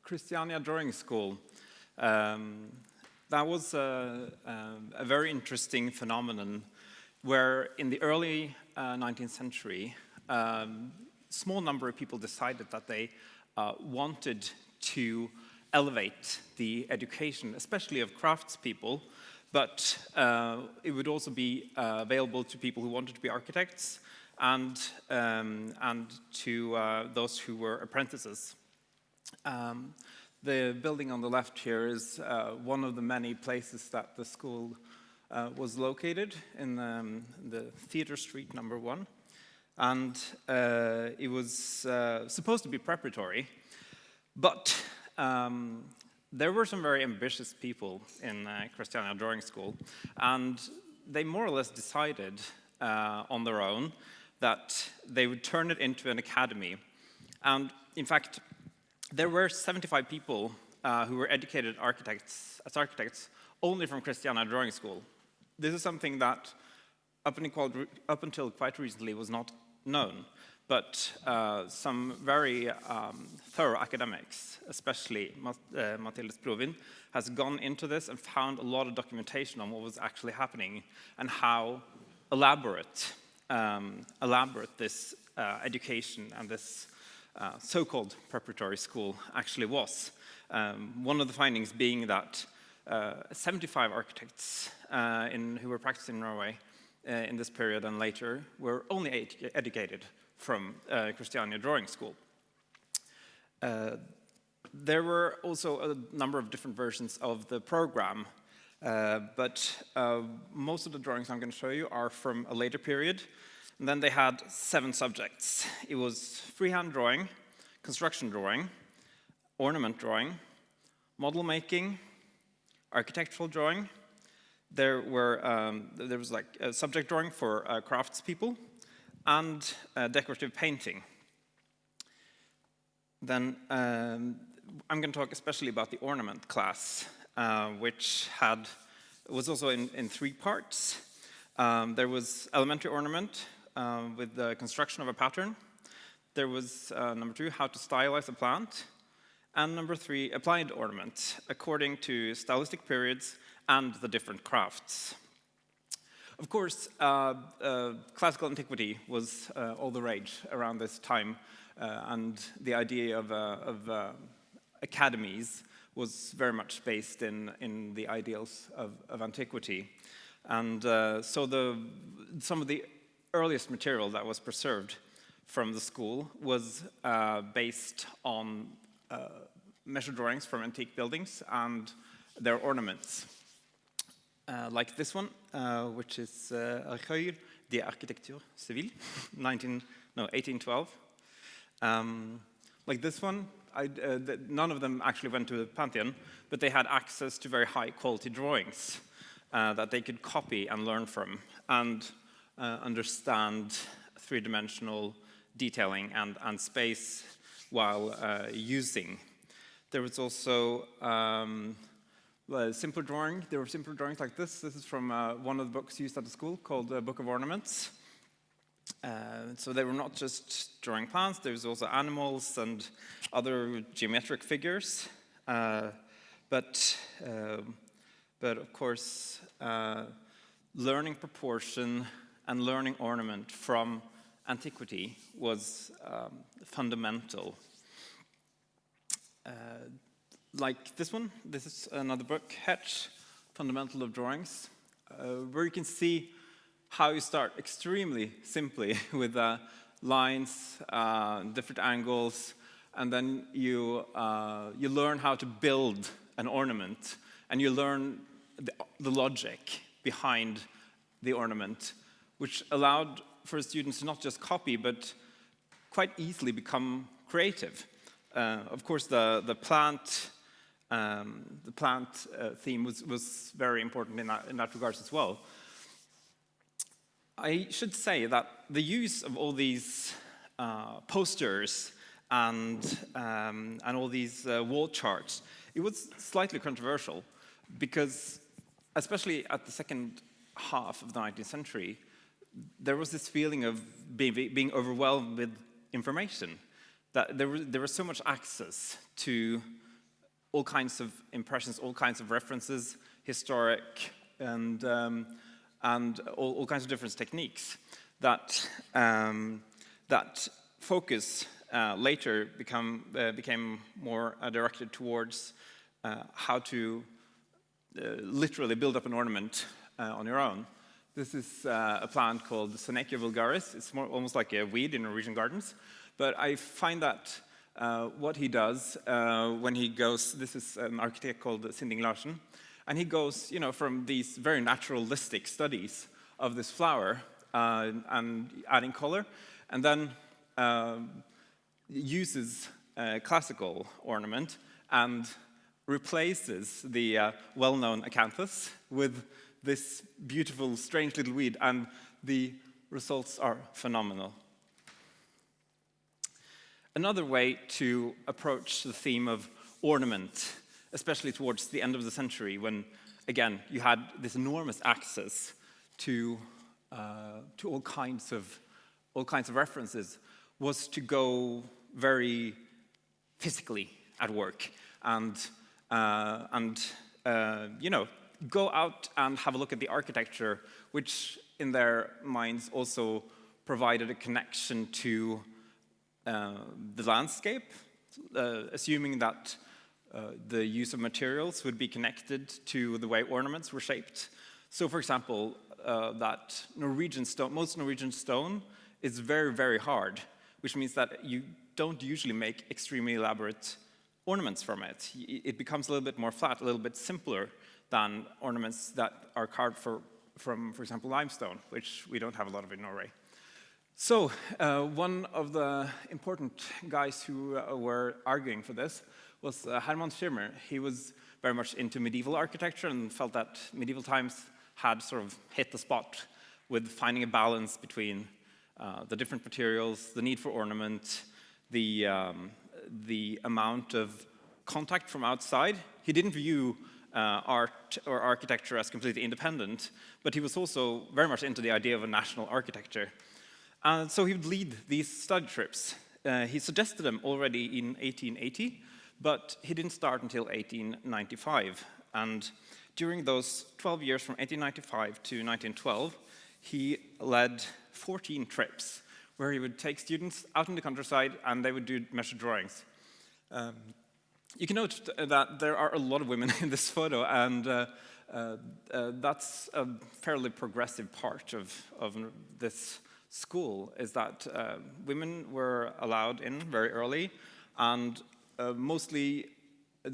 Christiania Drawing School. That was a very interesting phenomenon where in the early 19th century, small number of people decided that they wanted to elevate the education, especially of craftspeople, but it would also be available to people who wanted to be architects and to those who were apprentices. The building on the left here is one of the many places that the school was located in the Theatre Street number 1. And it was supposed to be preparatory, but there were some very ambitious people in Christiania Drawing School, and they more or less decided on their own that they would turn it into an academy. And in fact, there were 75 people who were educated as architects only from Christiania Drawing School. This is something that up until quite recently was not known, but some very thorough academics, especially Mathilde Sprovin, has gone into this and found a lot of documentation on what was actually happening and how elaborate this education and this so-called preparatory school actually was. One of the findings being that 75 architects who were practicing in Norway in this period and later were only educated from Christiania Drawing School. There were also a number of different versions of the program, but most of the drawings I'm going to show you are from a later period. And then they had 7 subjects. It was freehand drawing, construction drawing, ornament drawing, model making, architectural drawing. There was like a subject drawing for craftspeople and decorative painting. Then I'm going to talk especially about the ornament class, which was also in 3 parts. There was elementary ornament, with the construction of a pattern. There was number 2, how to stylize a plant. And number 3, applied ornament, according to stylistic periods and the different crafts. Of course, classical antiquity was all the rage around this time, and the idea of academies was very much based in the ideals of antiquity. And so some of the earliest material that was preserved from the school was based on measure drawings from antique buildings and their ornaments. Like this one, which is Recueil des Architectures Civiles, 1812. Like this one, none of them actually went to the Pantheon, but they had access to very high quality drawings that they could copy and learn from and understand 3-dimensional detailing and space while using. There was also simpler drawing. There were simpler drawings like this. This is from one of the books used at the school called the Book of Ornaments. So they were not just drawing plants, there was also animals and other geometric figures. But of course, learning proportion and learning ornament from antiquity was fundamental. Like this one, this is another book, Hetch, Fundamental of Drawings, where you can see how you start extremely simply with lines, different angles, and then you learn how to build an ornament, and you learn the logic behind the ornament, which allowed for students to not just copy, but quite easily become creative. Of course, the plant theme was very important in that regards as well. I should say that the use of all these posters and all these wall charts, it was slightly controversial because, especially at the second half of the 19th century, there was this feeling of being overwhelmed with information, that there was so much access to all kinds of impressions, all kinds of references, historic, and all kinds of different techniques that focus later became more directed towards how to literally build up an ornament on your own. This is a plant called Senecio vulgaris. It's almost like a weed in Norwegian gardens. But I find that what he does when he goes, this is an architect called Sinding Larsen, and he goes, from these very naturalistic studies of this flower and adding color, and then uses classical ornament and replaces the well-known acanthus with this beautiful, strange little weed, and the results are phenomenal. Another way to approach the theme of ornament, especially towards the end of the century, when, again, you had this enormous access to all kinds of references, was to go very physically at work and go out and have a look at the architecture, which in their minds also provided a connection to the landscape, assuming that the use of materials would be connected to the way ornaments were shaped. So, for example, that most Norwegian stone is very, very hard, which means that you don't usually make extremely elaborate ornaments from it. It becomes a little bit more flat, a little bit simpler than ornaments that are carved from, for example, limestone, which we don't have a lot of in Norway. So one of the important guys who were arguing for this was Herman Schirmer. He was very much into medieval architecture and felt that medieval times had sort of hit the spot with finding a balance between the different materials, the need for ornament, the amount of contact from outside. He didn't view art or architecture as completely independent, but he was also very much into the idea of a national architecture. And so he would lead these study trips. He suggested them already in 1880, but he didn't start until 1895. And during those 12 years from 1895 to 1912, he led 14 trips where he would take students out in the countryside and they would do measured drawings. You can note that there are a lot of women in this photo, and that's a fairly progressive part of this school, is that women were allowed in very early, and mostly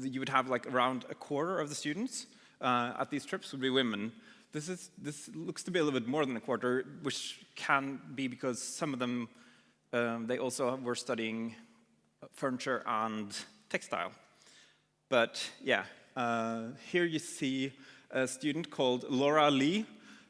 you would have like around a quarter of the students at these trips would be women. This looks to be a little bit more than a quarter, which can be because some of them, they also were studying furniture and textile. But yeah, here you see a student called Laura Lee,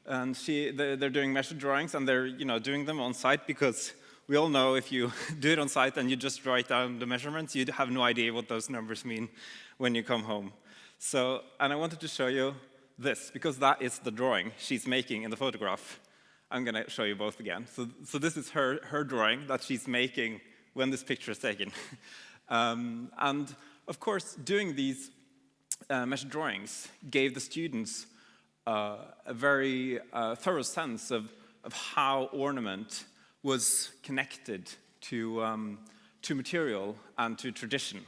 and they're doing measured drawings, and they're doing them on site, because we all know if you do it on site and you just write down the measurements, you have no idea what those numbers mean when you come home. So, and I wanted to show you this, because that is the drawing she's making in the photograph. I'm going to show you both again. So this is her drawing that she's making when this picture is taken. And of course, doing these measured drawings gave the students a very thorough sense of how ornament was connected to material and to tradition.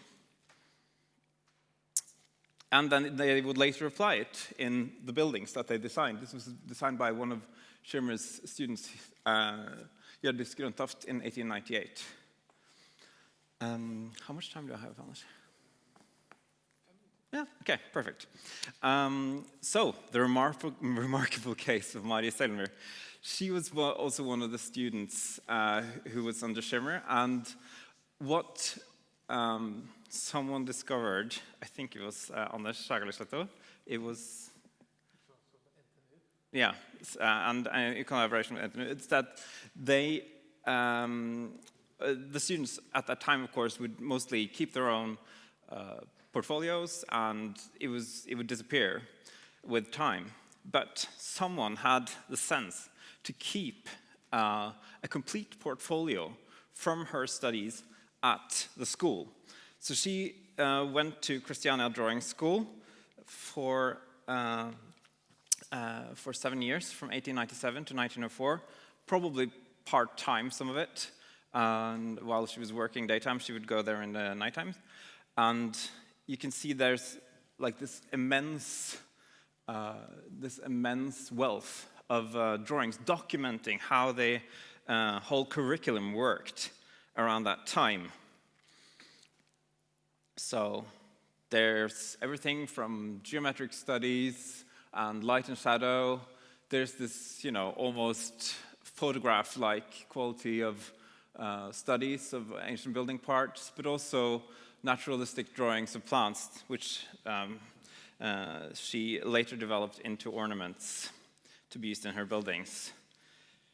And then they would later apply it in the buildings that they designed. This was designed by one of Schirmer's students, Hjørdis Grøntoft, in 1898. How much time do I have, Anders? Yeah, okay, perfect. So, the remarkable case of Marie Selmer. She was also one of the students who was under Schirmer, and what someone discovered, I think it was Anders Sagerlisleto, it was, yeah, and in collaboration with Anthony, it's that they, the students at that time, of course, would mostly keep their own portfolios, and it would disappear with time. But someone had the sense to keep a complete portfolio from her studies at the school. So she went to Christiania Drawing School for 7 years, from 1897 to 1904, probably part-time, some of it. And while she was working daytime, she would go there in the nighttime. And you can see there's like this immense wealth of drawings documenting how the whole curriculum worked around that time. So there's everything from geometric studies and light and shadow. There's this, almost photograph-like quality of studies of ancient building parts, but also naturalistic drawings of plants, which she later developed into ornaments to be used in her buildings.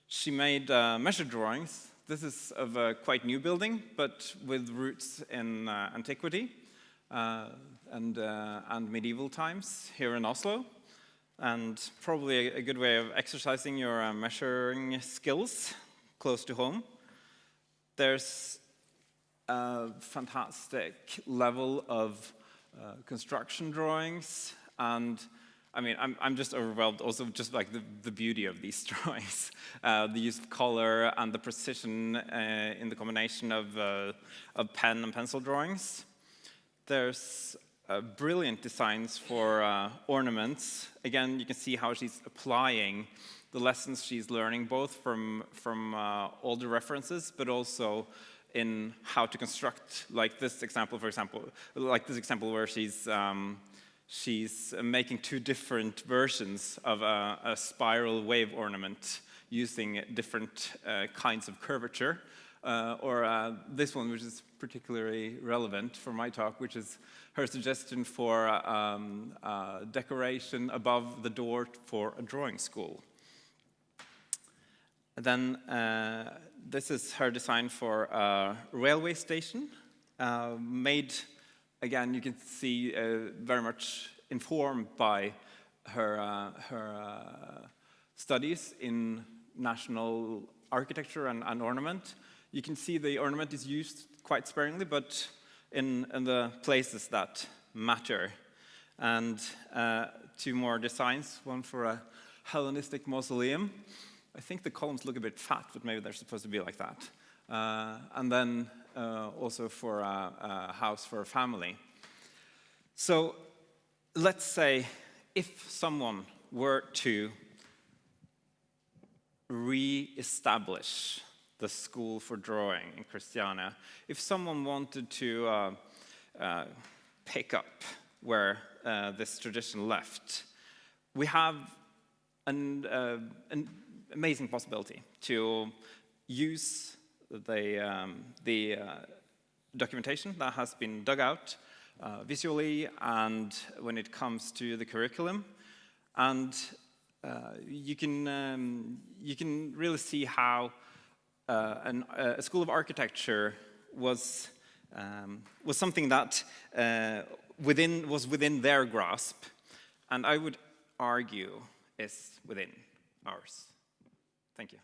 She made measured drawings. This is of a quite new building, but with roots in antiquity and medieval times here in Oslo. And probably a good way of exercising your measuring skills close to home. There's a fantastic level of construction drawings, and I mean, I'm just overwhelmed also just like the beauty of these drawings. The use of color and the precision in the combination of pen and pencil drawings. There's brilliant designs for ornaments. Again, you can see how she's applying the lessons she's learning, both from older references, but also in how to construct, like this example, for example, where she's making two different versions of a spiral wave ornament using different kinds of curvature. Or this one, which is particularly relevant for my talk, which is her suggestion for decoration above the door for a drawing school. And then this is her design for a railway station, made, again, you can see very much informed by her studies in national architecture and ornament. You can see the ornament is used quite sparingly, but in the places that matter. And two more designs, one for a Hellenistic mausoleum. I think the columns look a bit fat, but maybe they're supposed to be like that. And then also for a house for a family. So let's say if someone were to re-establish the school for drawing in Christiania, if someone wanted to pick up where this tradition left, we have an amazing possibility to use the documentation that has been dug out visually and when it comes to the curriculum, and you can really see how a school of architecture was something that was within their grasp, and I would argue is within ours. Thank you.